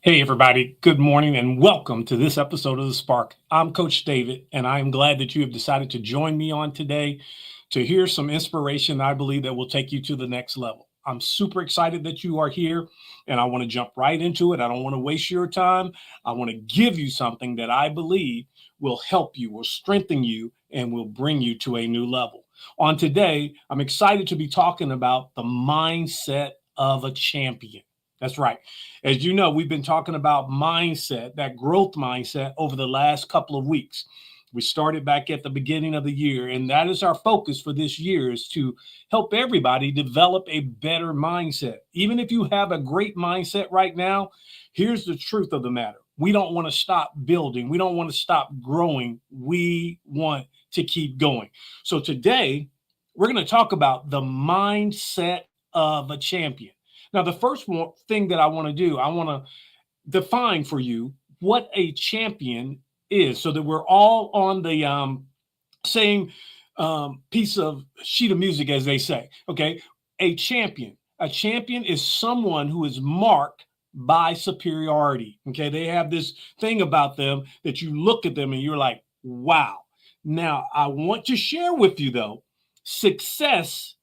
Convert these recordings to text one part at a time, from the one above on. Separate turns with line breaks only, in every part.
Hey, everybody. Good morning and welcome to this episode of The Spark. I'm Coach David, and I am glad that you have decided to join me on today to hear some inspiration that I believe that will take you to the next level. I'm super excited that you are here, and I want to jump right into it. I don't want to waste your time. I want to give you something that I believe will help you, will strengthen you, and will bring you to a new level. On today, I'm excited to be talking about the mindset of a champion. That's right. As you know, we've been talking about mindset, that growth mindset over the last couple of weeks. We started back at the beginning of the year, and that is our focus for this year is to help everybody develop a better mindset. Even if you have a great mindset right now, here's the truth of the matter. We don't want to stop building. We don't want to stop growing. We want to keep going. So today, we're going to talk about the mindset of a champion. Now, the first thing that I want to do, I want to define for you what a champion is so that we're all on the same piece of sheet of music, as they say. Okay. A champion. A champion is someone who is marked by superiority. Okay. They have this thing about them that you look at them and you're like, wow. Now, I want to share with you, though, success.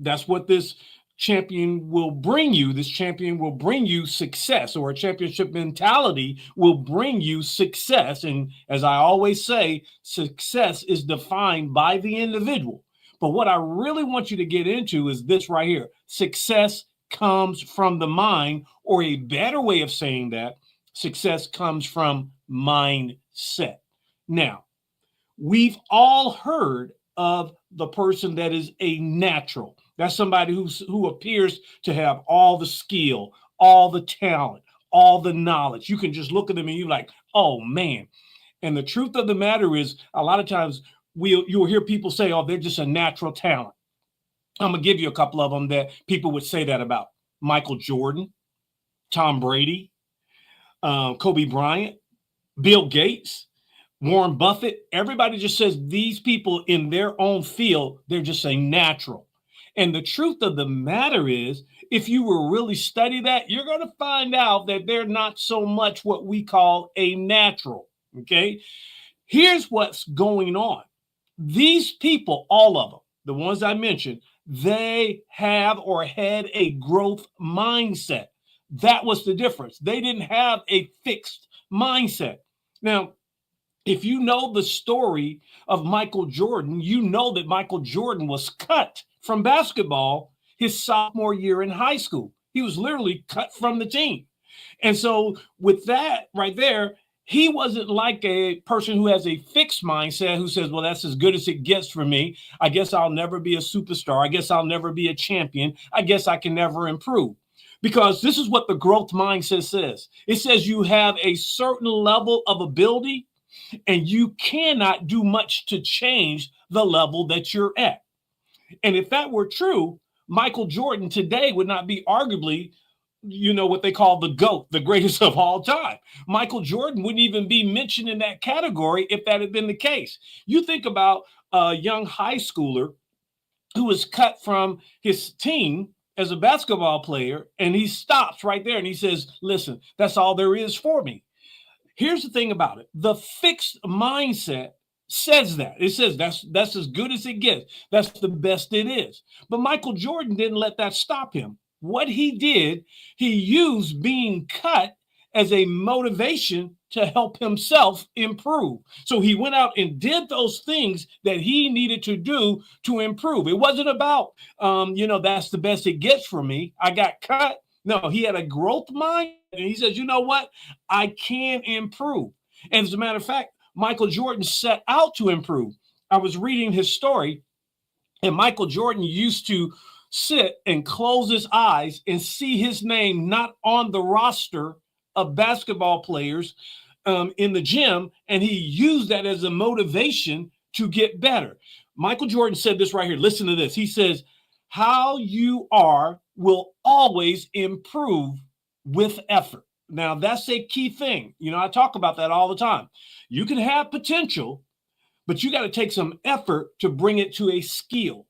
That's what this champion will bring you. This champion will bring you success, or a championship mentality will bring you success. And as I always say, success is defined by the individual. But what I really want you to get into is this right here. Success comes from the mind, or a better way of saying that, success comes from mindset. Now, we've all heard of the person that is a natural. That's somebody who appears to have all the skill, all the talent, all the knowledge. You can just look at them and you're like, oh man. And the truth of the matter is, a lot of times you'll hear people say, oh, they're just a natural talent. I'm gonna give you a couple of them that people would say that about: Michael Jordan, Tom Brady, Kobe Bryant, Bill Gates, Warren Buffett. Everybody just says these people in their own field, they're just a natural. And the truth of the matter is, if you will really study that, you're going to find out that they're not so much what we call a natural. Okay. Here's what's going on. These people, all of them, the ones I mentioned, they have or had a growth mindset. That was the difference. They didn't have a fixed mindset. Now, if you know the story of Michael Jordan, you know that Michael Jordan was cut from basketball his sophomore year in high school. He was literally cut from the team. And so with that right there, he wasn't like a person who has a fixed mindset who says, well, that's as good as it gets for me. I guess I'll never be a superstar. I guess I'll never be a champion. I guess I can never improve. Because this is what the growth mindset says. It says you have a certain level of ability and you cannot do much to change the level that you're at. And if that were true, Michael Jordan today would not be arguably, what they call the GOAT, the greatest of all time. Michael Jordan wouldn't even be mentioned in that category if that had been the case. You think about a young high schooler who was cut from his team as a basketball player, and he stops right there and he says, listen, that's all there is for me. Here's the thing about it. The fixed mindset says that. It says that's as good as it gets. That's the best it is. But Michael Jordan didn't let that stop him. What he did, he used being cut as a motivation to help himself improve. So he went out and did those things that he needed to do to improve. It wasn't about, that's the best it gets for me. I got cut. No, he had a growth mind. And he says, you know what? I can improve. And as a matter of fact, Michael Jordan set out to improve. I was reading his story, and Michael Jordan used to sit and close his eyes and see his name not on the roster of basketball players in the gym. And he used that as a motivation to get better. Michael Jordan said this right here. Listen to this. He says, how you are will always improve with effort. Now, that's a key thing. I talk about that all the time. You can have potential, but you got to take some effort to bring it to a skill.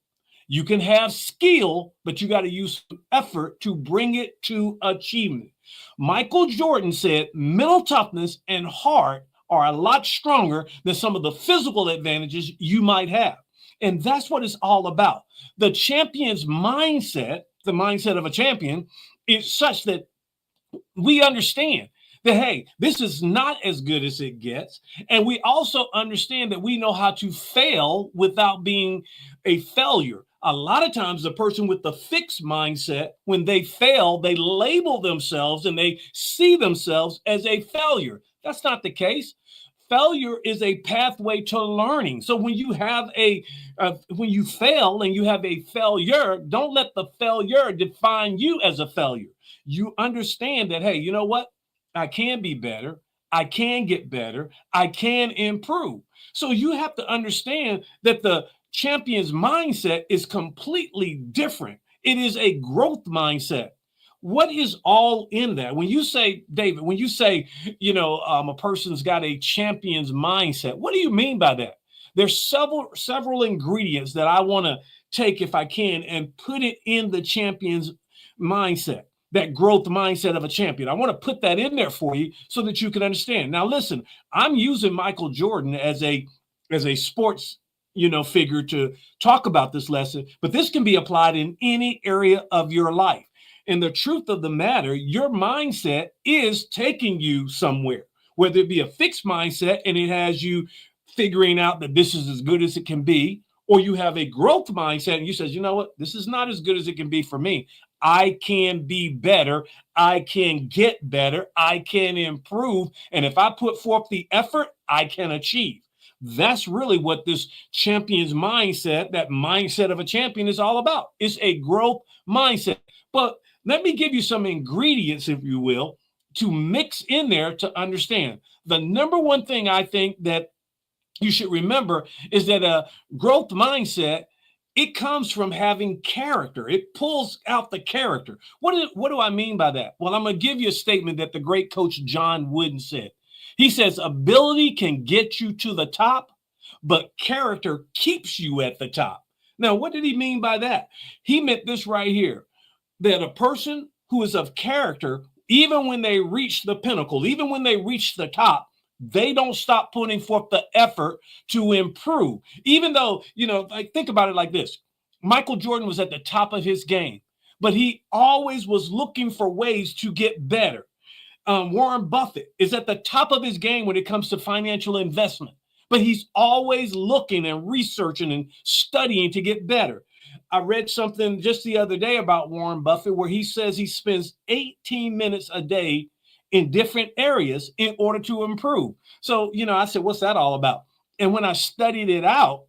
You can have skill, but you got to use some effort to bring it to achievement. Michael Jordan said mental toughness and heart are a lot stronger than some of the physical advantages you might have. And that's what it's all about. The champion's mindset, the mindset of a champion, is such that we understand that, hey, this is not as good as it gets. And we also understand that we know how to fail without being a failure. A lot of times, the person with the fixed mindset, when they fail, they label themselves and they see themselves as a failure. That's not the case. Failure is a pathway to learning. So when you have when you fail and you have a failure, don't let the failure define you as a failure. You understand that, hey, you know what? I can be better. I can get better. I can improve. So you have to understand that the champion's mindset is completely different. It is a growth mindset. What is all in that? When you say, David, when you say, a person's got a champion's mindset, what do you mean by that? There's several ingredients that I want to take, if I can, and put it in the champion's mindset, that growth mindset of a champion. I want to put that in there for you so that you can understand. Now, listen, I'm using Michael Jordan as a sports figure to talk about this lesson, but this can be applied in any area of your life. And the truth of the matter, your mindset is taking you somewhere, whether it be a fixed mindset and it has you figuring out that this is as good as it can be, or you have a growth mindset and you says, you know what, this is not as good as it can be for me. I can be better. I can get better. I can improve. And if I put forth the effort, I can achieve. That's really what this champion's mindset, that mindset of a champion, is all about. It's a growth mindset. But let me give you some ingredients, if you will, to mix in there to understand. The number one thing I think that you should remember is that a growth mindset, it comes from having character. It pulls out the character. What do I mean by that? Well, I'm going to give you a statement that the great coach John Wooden said. He says, ability can get you to the top, but character keeps you at the top. Now, what did he mean by that? He meant this right here, that a person who is of character, even when they reach the pinnacle, even when they reach the top, they don't stop putting forth the effort to improve. Even though, think about it like this. Michael Jordan was at the top of his game, but he always was looking for ways to get better. Warren Buffett is at the top of his game when it comes to financial investment, but he's always looking and researching and studying to get better. I read something just the other day about Warren Buffett where he says he spends 18 minutes a day in different areas in order to improve. So, I said, what's that all about? And when I studied it out,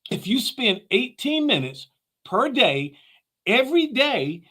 if you spend 18 minutes per day, every day,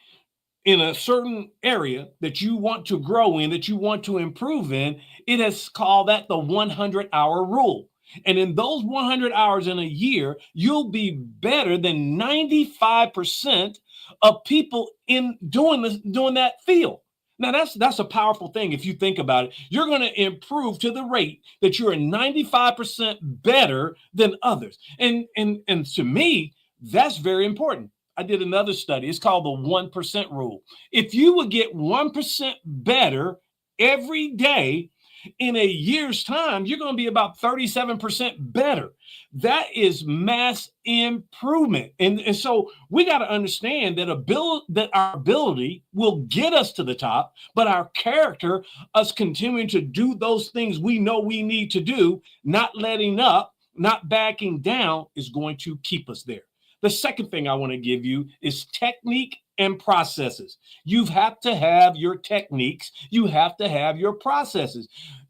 in a certain area that you want to grow in, that you want to improve in, it has called that the 100-hour rule. And in those 100 hours in a year, you'll be better than 95% of people in doing that field. Now, that's a powerful thing. If you think about it, you're going to improve to the rate that you're 95% better than others. And to me, that's very important. I did another study. It's called the 1% rule. If you would get 1% better every day, in a year's time, you're going to be about 37% better. That is mass improvement. And so we got to understand that our ability will get us to the top, but our character, us continuing to do those things we know we need to do, not letting up, not backing down, is going to keep us there. The second thing I want to give you is technique and processes. You have to have your techniques. You have to have your processes.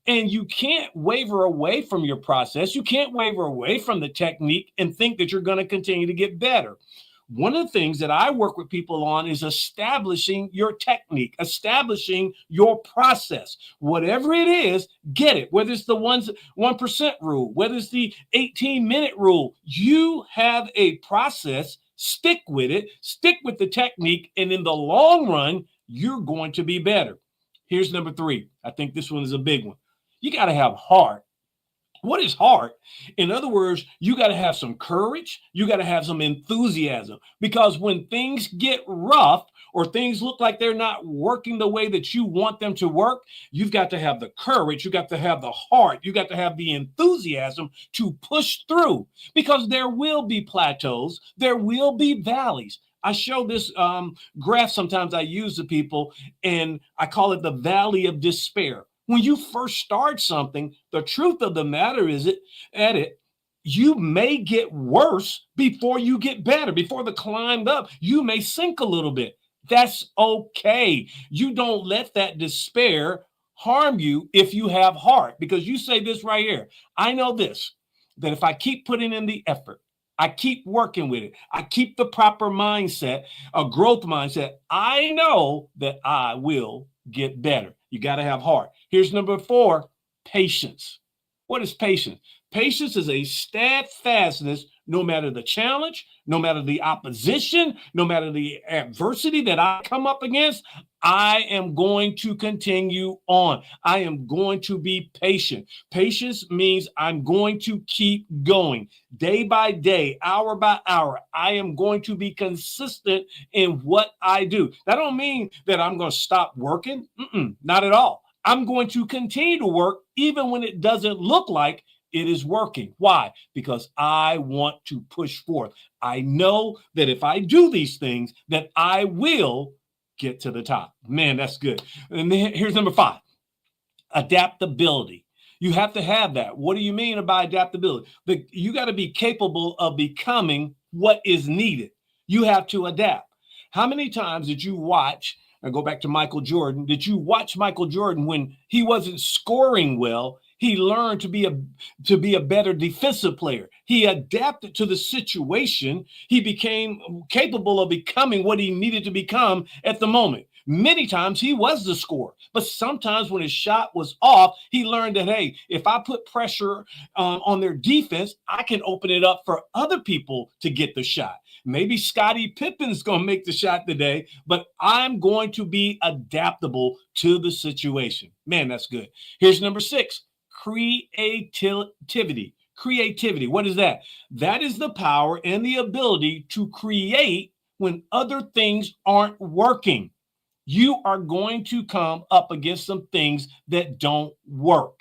And you can't waver away from your process. You can't waver away from the technique and think that you're going to continue to get better. One of the things that I work with people on is establishing your technique, establishing your process. Whatever it is, get it. Whether it's the 1% rule, whether it's the 18-minute rule, you have a process. Stick with it. Stick with the technique. And in the long run, you're going to be better. Here's number 3. I think this one is a big one. You got to have heart. What is hard? In other words, you got to have some courage. You got to have some enthusiasm, because when things get rough or things look like they're not working the way that you want them to work, you've got to have the courage. You got to have the heart. You got to have the enthusiasm to push through, because there will be plateaus. There will be valleys. I show this graph sometimes I use to people, and I call it the valley of despair. When you first start something, the truth of the matter is you may get worse before you get better. Before the climb up, you may sink a little bit. That's okay. You don't let that despair harm you if you have heart, because you say this right here. I know this, that if I keep putting in the effort, I keep working with it, I keep the proper mindset, a growth mindset, I know that I will get better. You got to have heart. Here's number 4, patience. What is patience? Patience is a steadfastness no matter the challenge, no matter the opposition, no matter the adversity that I come up against. I am going to continue on. I am going to be patient. Patience means I'm going to keep going day by day, hour by hour. I am going to be consistent in what I do. That don't mean that I'm going to stop working. Not at all. I'm going to continue to work even when it doesn't look like it is working. Why? Because I want to push forth. I know that if I do these things, that I will get to the top. Man, that's good. And then here's number 5, adaptability. You have to have that. What do you mean by adaptability? You got to be capable of becoming what is needed. You have to adapt. How many times did you watch, and go back to Michael Jordan, did you watch Michael Jordan when he wasn't scoring well? He learned to be a better defensive player. He adapted to the situation. He became capable of becoming what he needed to become at the moment. Many times he was the scorer, but sometimes when his shot was off, he learned that, hey, if I put pressure on their defense, I can open it up for other people to get the shot. Maybe Scottie Pippen's going to make the shot today, but I'm going to be adaptable to the situation. Man, that's good. Here's number 6. Creativity. Creativity. What is that? That is the power and the ability to create when other things aren't working. You are going to come up against some things that don't work.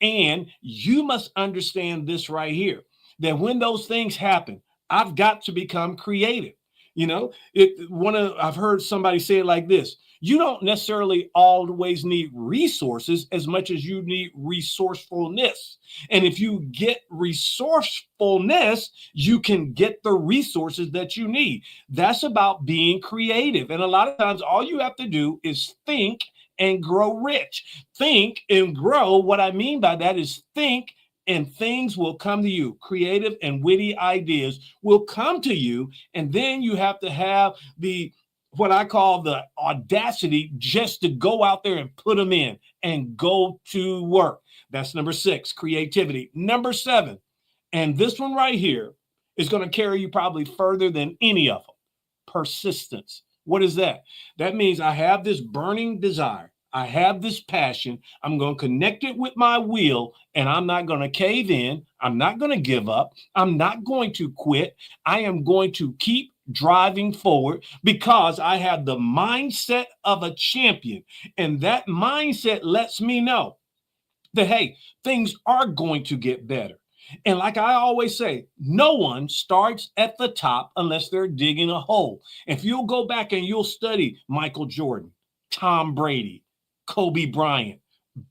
And you must understand this right here, that when those things happen, I've got to become creative. I've heard somebody say it like this: you don't necessarily always need resources as much as you need resourcefulness. And if you get resourcefulness, you can get the resources that you need. That's about being creative. And a lot of times, all you have to do is think and grow rich. Think and grow. What I mean by that is think, and things will come to you. Creative and witty ideas will come to you. And then you have to have what I call the audacity just to go out there and put them in and go to work. That's number 6, creativity. Number 7, and this one right here is going to carry you probably further than any of them: persistence. What is that? That means I have this burning desire. I have this passion. I'm going to connect it with my will, and I'm not going to cave in. I'm not going to give up. I'm not going to quit. I am going to keep driving forward because I have the mindset of a champion. And that mindset lets me know that, hey, things are going to get better. And like I always say, no one starts at the top unless they're digging a hole. If you'll go back and you'll study Michael Jordan, Tom Brady, Kobe Bryant,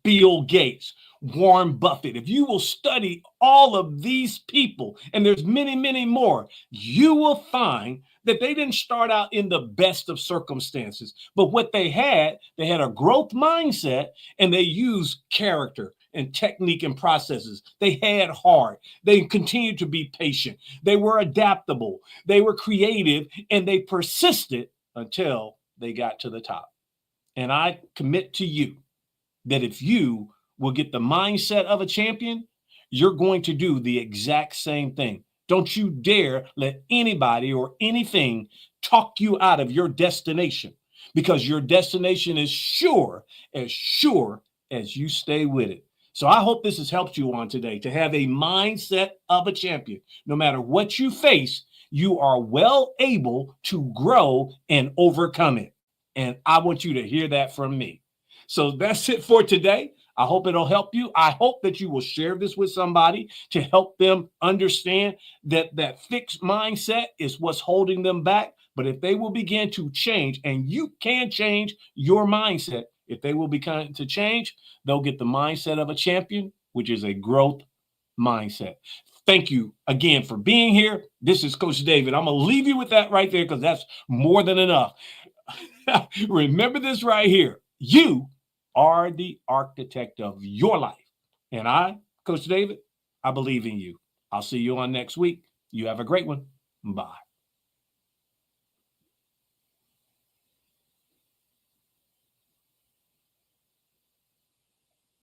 Bill Gates, Warren Buffett, if you will study all of these people, and there's many, many more, you will find that they didn't start out in the best of circumstances. But what they had a growth mindset, and they used character and technique and processes. They had heart. They continued to be patient. They were adaptable. They were creative, and they persisted until they got to the top. And I commit to you that if you will get the mindset of a champion, you're going to do the exact same thing. Don't you dare let anybody or anything talk you out of your destination, because your destination is sure as you stay with it. So I hope this has helped you on today to have a mindset of a champion. No matter what you face, you are well able to grow and overcome it. And I want you to hear that from me. So that's it for today. I hope it'll help you. I hope that you will share this with somebody to help them understand that that fixed mindset is what's holding them back. But if they will begin to change, and you can change your mindset, if they will begin to change, they'll get the mindset of a champion, which is a growth mindset. Thank you again for being here. This is Coach David. I'm going to leave you with that right there because that's more than enough. Remember this right here. You are the architect of your life. And I, Coach David, I believe in you. I'll see you on next week. You have a great one. Bye.